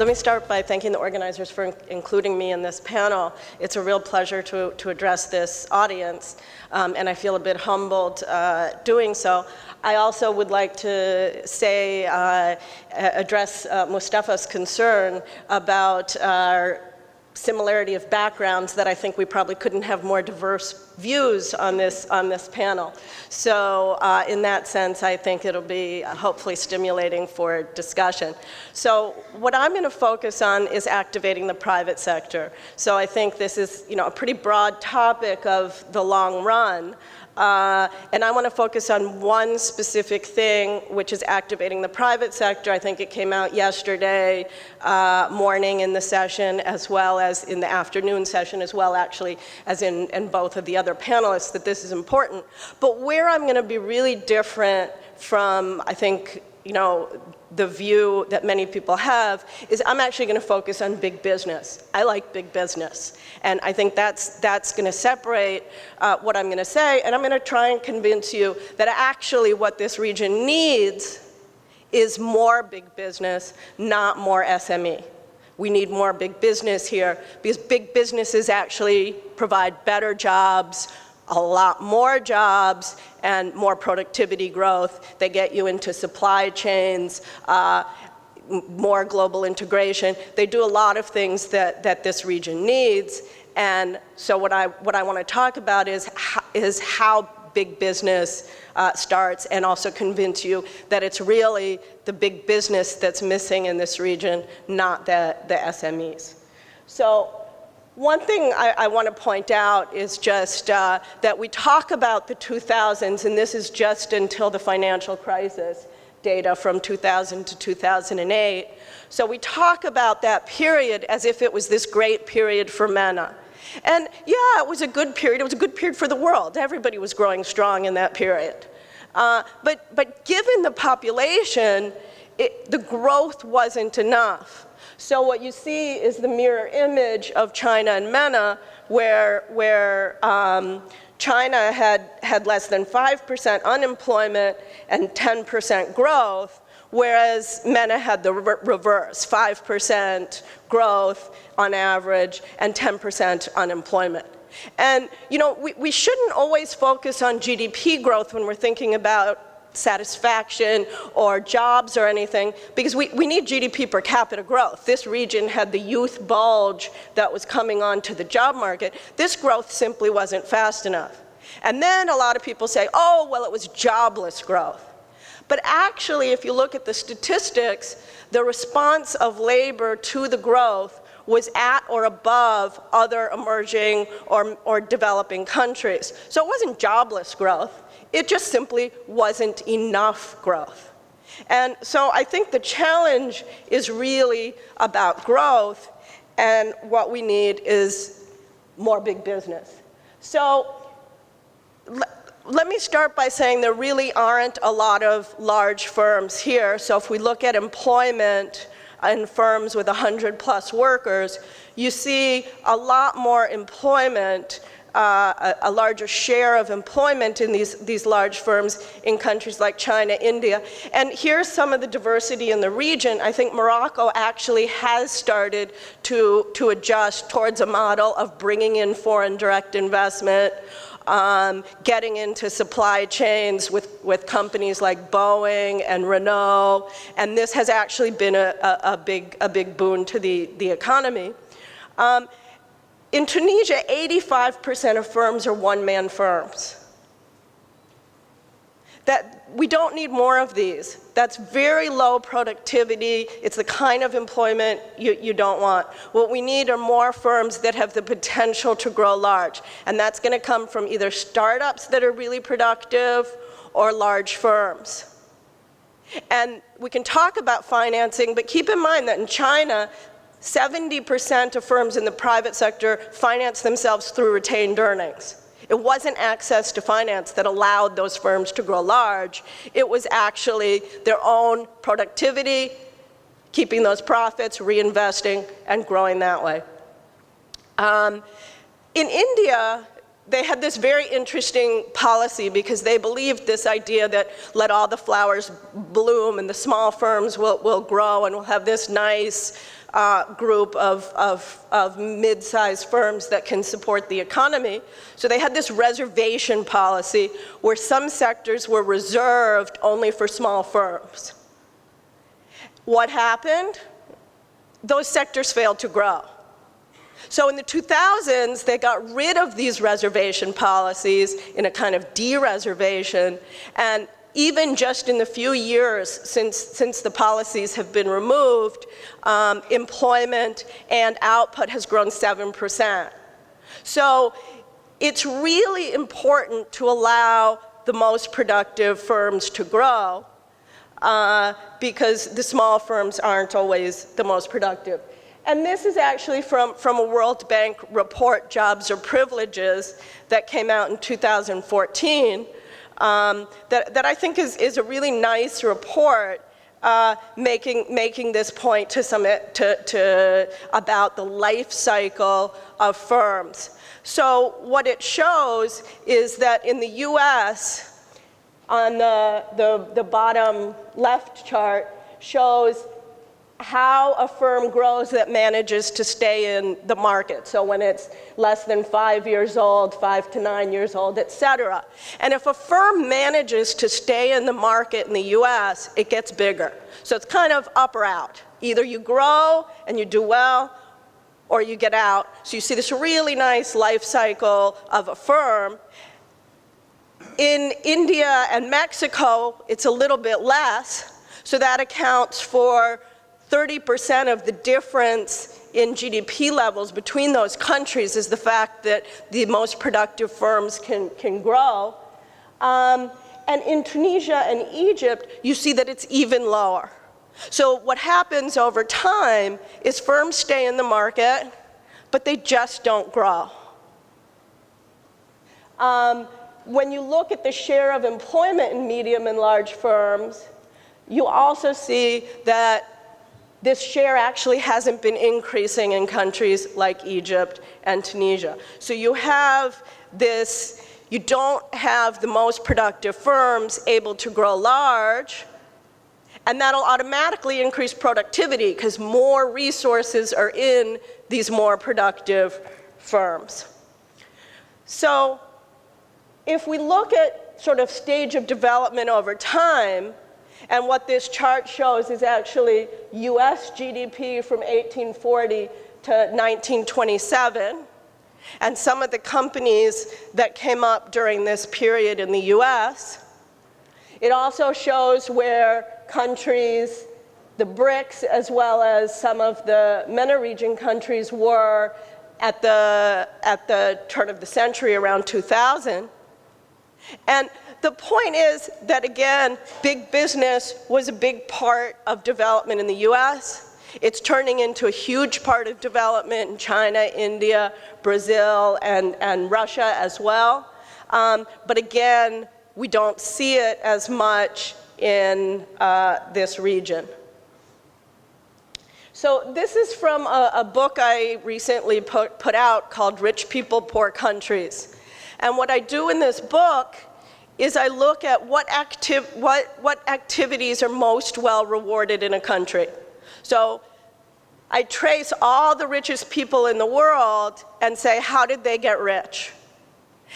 Let me start by thanking the organizers for including me in this panel. It's a real pleasure to address this audience, and I feel a bit humbled doing so. I also would like to say, address Mustafa's concern about our similarity of backgrounds, that I think we probably couldn't have more diverse views on this panel. So in that sense, I think it'll be hopefully stimulating for discussion. So what I'm going to focus on is activating the private sector. So I think this is, a pretty broad topic of the long run. And I want to focus on one specific thing, which is activating the private sector. I think it came out yesterday morning in the session, as well as in the afternoon session, as well actually as in both of the other panelists, that this is important. But where I'm going to be really different from, I think, the view that many people have, is I'm actually going to focus on big business. I like big business. And I think that's going to separate what I'm going to say, and I'm going to try and convince you that actually what this region needs is more big business, not more SME. We need more big business here, because big businesses actually provide better jobs, a lot more jobs, and more productivity growth. They get you into supply chains, more global integration. They do a lot of things that this region needs. And so what I want to talk about is how big business starts, and also convince you that it's really the big business that's missing in this region, not the SMEs. So one thing I want to point out is just that we talk about the 2000s, and this is just until the financial crisis, data from 2000 to 2008. So we talk about that period as if it was this great period for MENA. And yeah, it was a good period. It was a good period for the world. Everybody was growing strong in that period. But given the population, the growth wasn't enough. So what you see is the mirror image of China and MENA, where China had less than 5% unemployment and 10% growth, whereas MENA had the reverse, 5% growth on average and 10% unemployment. And we shouldn't always focus on GDP growth when we're thinking about satisfaction or jobs or anything, because we need GDP per capita growth. This region had the youth bulge that was coming onto the job market. This growth simply wasn't fast enough. And then a lot of people say, oh, well, it was jobless growth. But actually, if you look at the statistics, the response of labor to the growth was at or above other emerging or developing countries. So it wasn't jobless growth. It just simply wasn't enough growth. And so I think the challenge is really about growth, and what we need is more big business. So let me start by saying there really aren't a lot of large firms here. So if we look at employment in firms with 100+ workers, you see a lot more employment, a larger share of employment in these large firms in countries like China, India. And here's some of the diversity in the region. I think Morocco actually has started to adjust towards a model of bringing in foreign direct investment, getting into supply chains with companies like Boeing and Renault, and this has actually been a big boon to the economy. In Tunisia, 85% of firms are one-man firms. We don't need more of these. That's very low productivity. It's the kind of employment you don't want. What we need are more firms that have the potential to grow large. And that's going to come from either startups that are really productive or large firms. And we can talk about financing, but keep in mind that in China, 70% of firms in the private sector finance themselves through retained earnings. It wasn't access to finance that allowed those firms to grow large. It was actually their own productivity, keeping those profits, reinvesting, and growing that way. In India, they had this very interesting policy because they believed this idea that let all the flowers bloom and the small firms will grow and we'll have this nice group of mid-sized firms that can support the economy. So they had this reservation policy where some sectors were reserved only for small firms. What happened? Those sectors failed to grow. So in the 2000s, they got rid of these reservation policies in a kind of de-reservation, and even just in the few years since the policies have been removed, employment and output has grown 7%. So it's really important to allow the most productive firms to grow because the small firms aren't always the most productive. And this is actually from a World Bank report, Jobs or Privileges, that came out in 2014, that I think is a really nice report making this point to about the life cycle of firms. So what it shows is that in the US, on the bottom left chart, shows how a firm grows that manages to stay in the market. So when it's less than 5 years old, 5 to 9 years old, et cetera. And if a firm manages to stay in the market in the US, it gets bigger. So it's kind of up or out. Either you grow and you do well, or you get out. So you see this really nice life cycle of a firm. In India and Mexico, it's a little bit less. So that accounts for 30% of the difference in GDP levels between those countries is the fact that the most productive firms can grow. And in Tunisia and Egypt, you see that it's even lower. So what happens over time is firms stay in the market, but they just don't grow. When you look at the share of employment in medium and large firms, you also see that this share actually hasn't been increasing in countries like Egypt and Tunisia. So you have this, you don't have the most productive firms able to grow large, and that'll automatically increase productivity because more resources are in these more productive firms. So if we look at sort of stage of development over time, and what this chart shows is actually US GDP from 1840 to 1927, and some of the companies that came up during this period in the US. It also shows where countries, the BRICS, as well as some of the MENA region countries were at the turn of the century, around 2000. And the point is that, again, big business was a big part of development in the US. It's turning into a huge part of development in China, India, Brazil, and Russia as well. But again, we don't see it as much in this region. So this is from a book I recently put out called Rich People, Poor Countries. And what I do in this book is I look at what activities are most well rewarded in a country. So I trace all the richest people in the world and say, how did they get rich?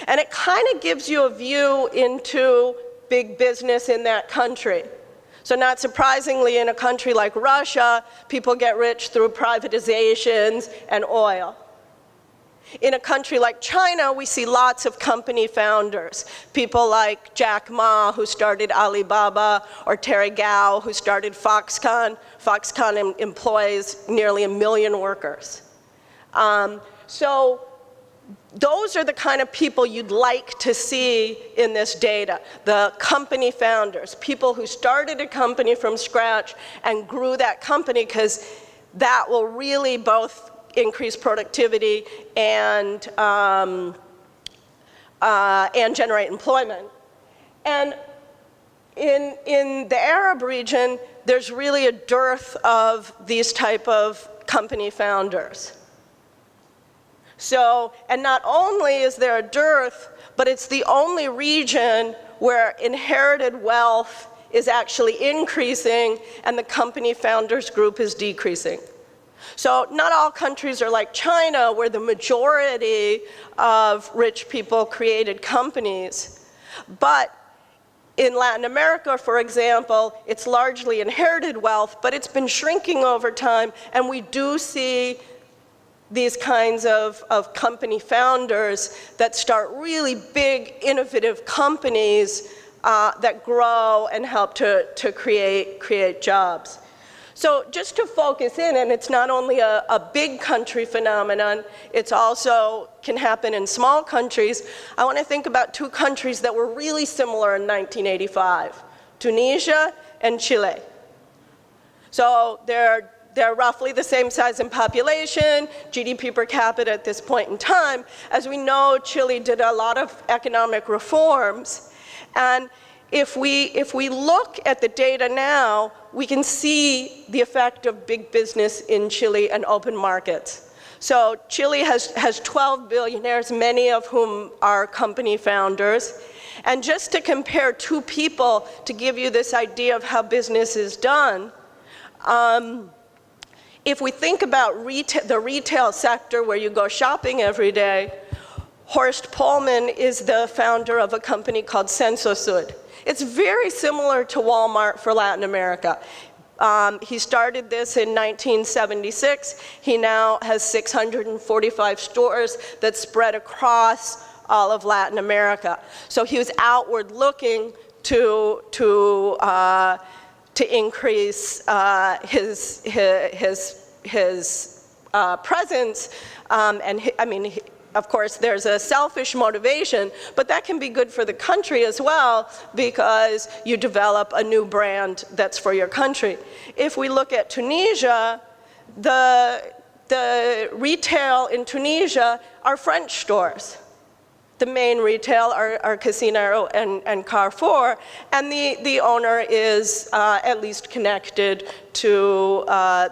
And it kind of gives you a view into big business in that country. So not surprisingly, in a country like Russia, people get rich through privatizations and oil. In a country like China, we see lots of company founders. People like Jack Ma, who started Alibaba, or Terry Gou, who started Foxconn. Foxconn employs nearly 1 million workers. So those are the kind of people you'd like to see in this data. The company founders, people who started a company from scratch and grew that company, because that will really both increase productivity and generate employment. And in the Arab region, there's really a dearth of these type of company founders. So, and not only is there a dearth, but it's the only region where inherited wealth is actually increasing and the company founders group is decreasing. So not all countries are like China, where the majority of rich people created companies. But in Latin America, for example, it's largely inherited wealth, but it's been shrinking over time, and we do see these kinds of company founders that start really big, innovative companies that grow and help to create jobs. So just to focus in, and it's not only a big country phenomenon, it's also can happen in small countries. I want to think about two countries that were really similar in 1985, Tunisia and Chile. So they're roughly the same size in population, GDP per capita at this point in time. As we know, Chile did a lot of economic reforms. And if we look at the data now, we can see the effect of big business in Chile and open markets. So Chile has 12 billionaires, many of whom are company founders. And just to compare two people to give you this idea of how business is done, if we think about the retail sector where you go shopping every day, Horst Pullman is the founder of a company called Sensosud. It's very similar to Walmart for Latin America. He started this in 1976. He now has 645 stores that spread across all of Latin America. So he was outward looking to increase his presence, of course, there's a selfish motivation, but that can be good for the country as well because you develop a new brand that's for your country. If we look at Tunisia, the retail in Tunisia are French stores. The main retail are Casino and Carrefour, and the owner is at least connected to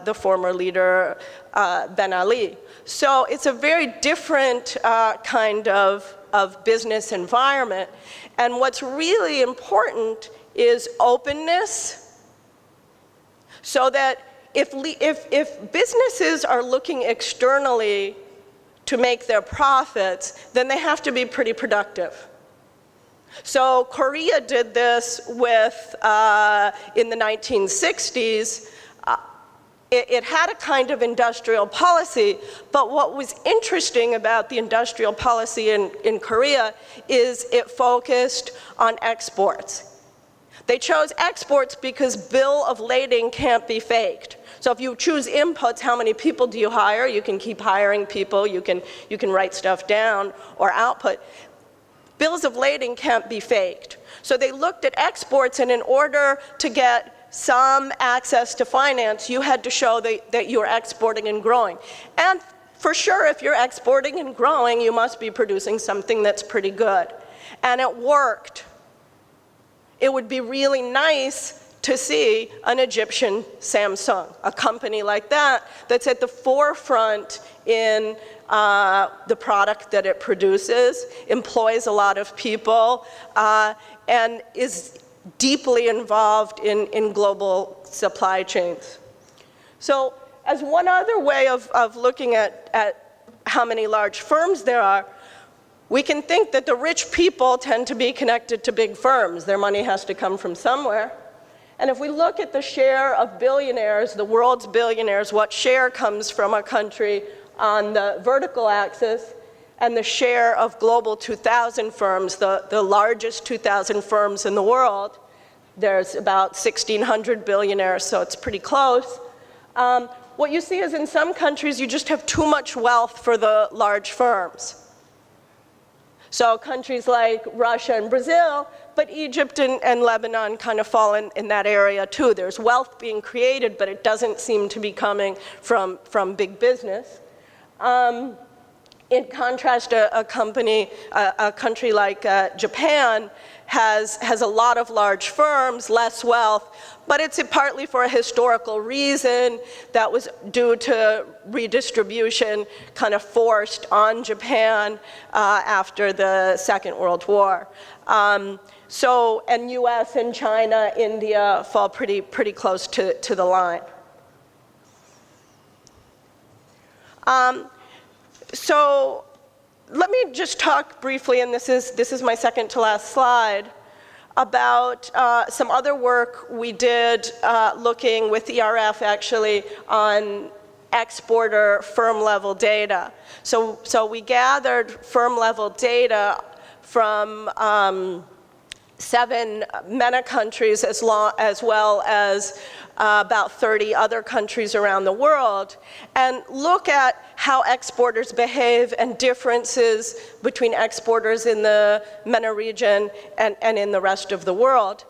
the former leader, Ben Ali. So it's a very different kind of business environment. And what's really important is openness, so that if businesses are looking externally to make their profits, then they have to be pretty productive. So Korea did this with, in the 1960s, it had a kind of industrial policy, but what was interesting about the industrial policy in Korea is it focused on exports. They chose exports because bill of lading can't be faked. So if you choose inputs, how many people do you hire? You can keep hiring people, you can write stuff down, or output. Bills of lading can't be faked. So they looked at exports, and in order to get some access to finance, you had to show that you're exporting and growing. And for sure, if you're exporting and growing, you must be producing something that's pretty good. And it worked. It would be really nice to see an Egyptian Samsung, a company like that, that's at the forefront in the product that it produces, employs a lot of people, and is deeply involved in global supply chains. So as one other way of looking at how many large firms there are, we can think that the rich people tend to be connected to big firms. Their money has to come from somewhere. And if we look at the share of billionaires, the world's billionaires, what share comes from a country on the vertical axis, and the share of global 2,000 firms, the largest 2,000 firms in the world, there's about 1,600 billionaires, so it's pretty close. What you see is in some countries, you just have too much wealth for the large firms. So countries like Russia and Brazil, but Egypt and Lebanon kind of fall in that area too. There's wealth being created, but it doesn't seem to be coming from big business. In contrast, a country like Japan has a lot of large firms, less wealth, but it's partly for a historical reason that was due to redistribution kind of forced on Japan after the Second World War. And US and China, India fall pretty close to the line. So let me just talk briefly, and this is my second to last slide, about some other work we did looking with ERF actually on exporter firm level data. So we gathered firm level data from 7 MENA countries as well as about 30 other countries around the world, and look at how exporters behave and differences between exporters in the MENA region and in the rest of the world.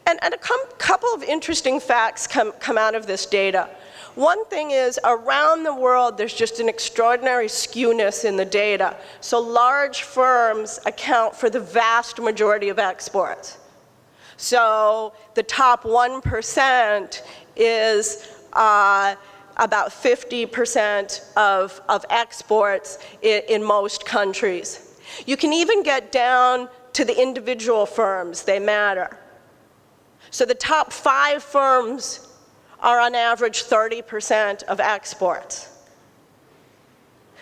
And a couple of interesting facts come out of this data. One thing is, around the world, there's just an extraordinary skewness in the data. So large firms account for the vast majority of exports. So the top 1% is about 50% of exports in most countries. You can even get down to the individual firms, they matter. So the top 5 firms are on average 30% of exports.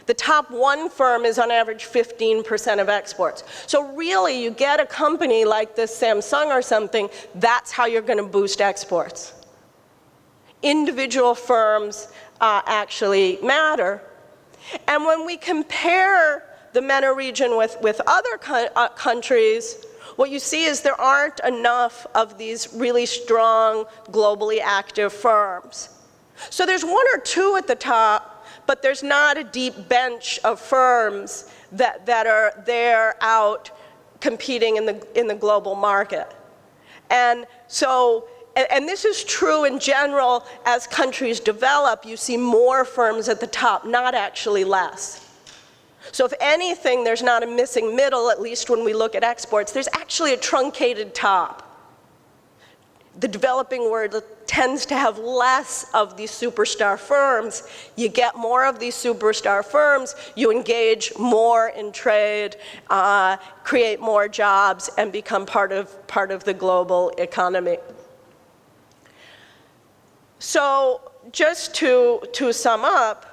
The top 1 firm is on average 15% of exports. So really, you get a company like this Samsung or something, that's how you're going to boost exports. Individual firms actually matter. And when we compare the MENA region with other countries, what you see is there aren't enough of these really strong, globally active firms. So there's 1 or 2 at the top, but there's not a deep bench of firms that are there out competing in the global market. And so, and this is true in general, as countries develop, you see more firms at the top, not actually less. So if anything, there's not a missing middle, at least when we look at exports. There's actually a truncated top. The developing world tends to have less of these superstar firms. You get more of these superstar firms, you engage more in trade, create more jobs, and become part of the global economy. So just to sum up,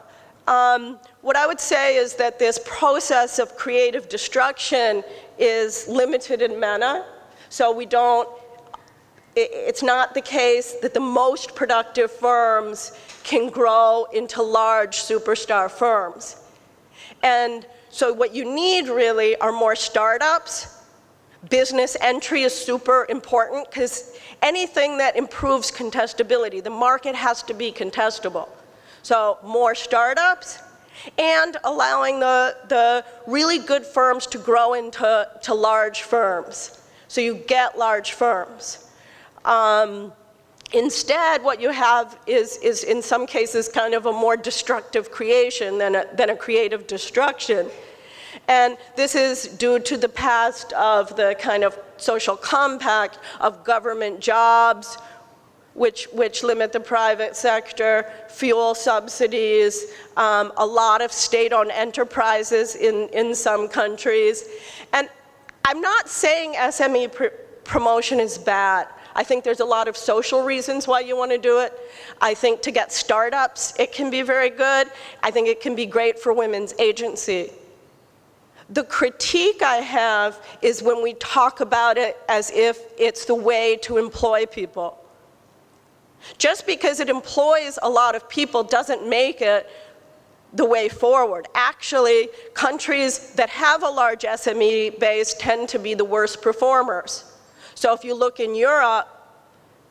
what I would say is that this process of creative destruction is limited in MENA. So it's not the case that the most productive firms can grow into large superstar firms. And so what you need really are more startups. Business entry is super important because anything that improves contestability, the market has to be contestable. So more startups and allowing the really good firms to grow into large firms. So you get large firms. Instead, what you have is in some cases kind of a more destructive creation than a creative destruction. And this is due to the past of the kind of social compact of government jobs, which limit the private sector, fuel subsidies, a lot of state-owned enterprises in some countries. And I'm not saying SME promotion is bad. I think there's a lot of social reasons why you want to do it. I think to get startups, it can be very good. I think it can be great for women's agency. The critique I have is when we talk about it as if it's the way to employ people. Just because it employs a lot of people doesn't make it the way forward. Actually, countries that have a large SME base tend to be the worst performers. So if you look in Europe,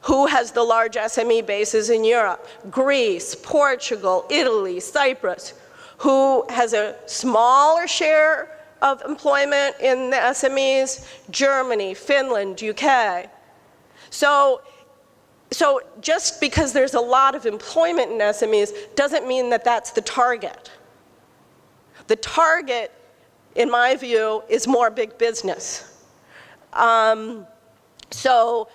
who has the large SME bases in Europe? Greece, Portugal, Italy, Cyprus. Who has a smaller share of employment in the SMEs? Germany, Finland, UK. So just because there's a lot of employment in SMEs doesn't mean that that's the target. The target, in my view, is more big business. So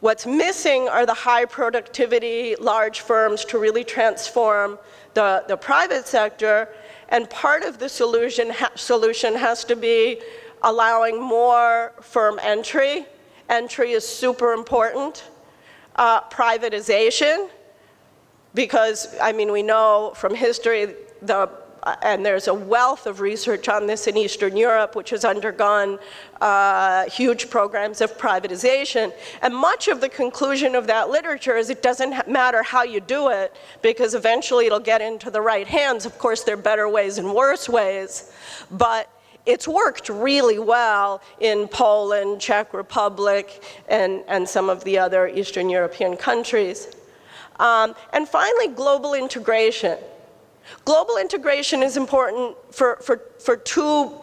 what's missing are the high productivity, large firms to really transform the private sector. And part of the solution has to be allowing more firm entry. Entry is super important. Privatization, because, I mean, we know from history, and there's a wealth of research on this in Eastern Europe, which has undergone huge programs of privatization. And much of the conclusion of that literature is it doesn't matter how you do it, because eventually it'll get into the right hands. Of course, there are better ways and worse ways, but it's worked really well in Poland, Czech Republic, and some of the other Eastern European countries. And finally, global integration. Global integration is important for two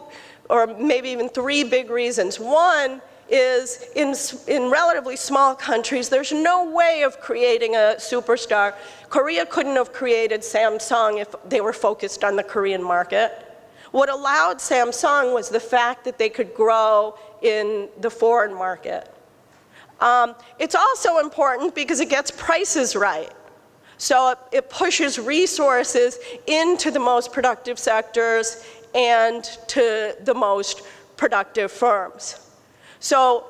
or maybe even three big reasons. One is in relatively small countries, there's no way of creating a superstar. Korea couldn't have created Samsung if they were focused on the Korean market. What allowed Samsung was the fact that they could grow in the foreign market. It's also important because it gets prices right. So it pushes resources into the most productive sectors and to the most productive firms. So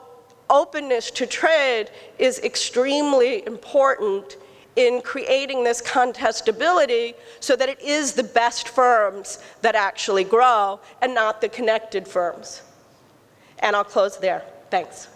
openness to trade is extremely important in creating this contestability so that it is the best firms that actually grow and not the connected firms. And I'll close there. Thanks.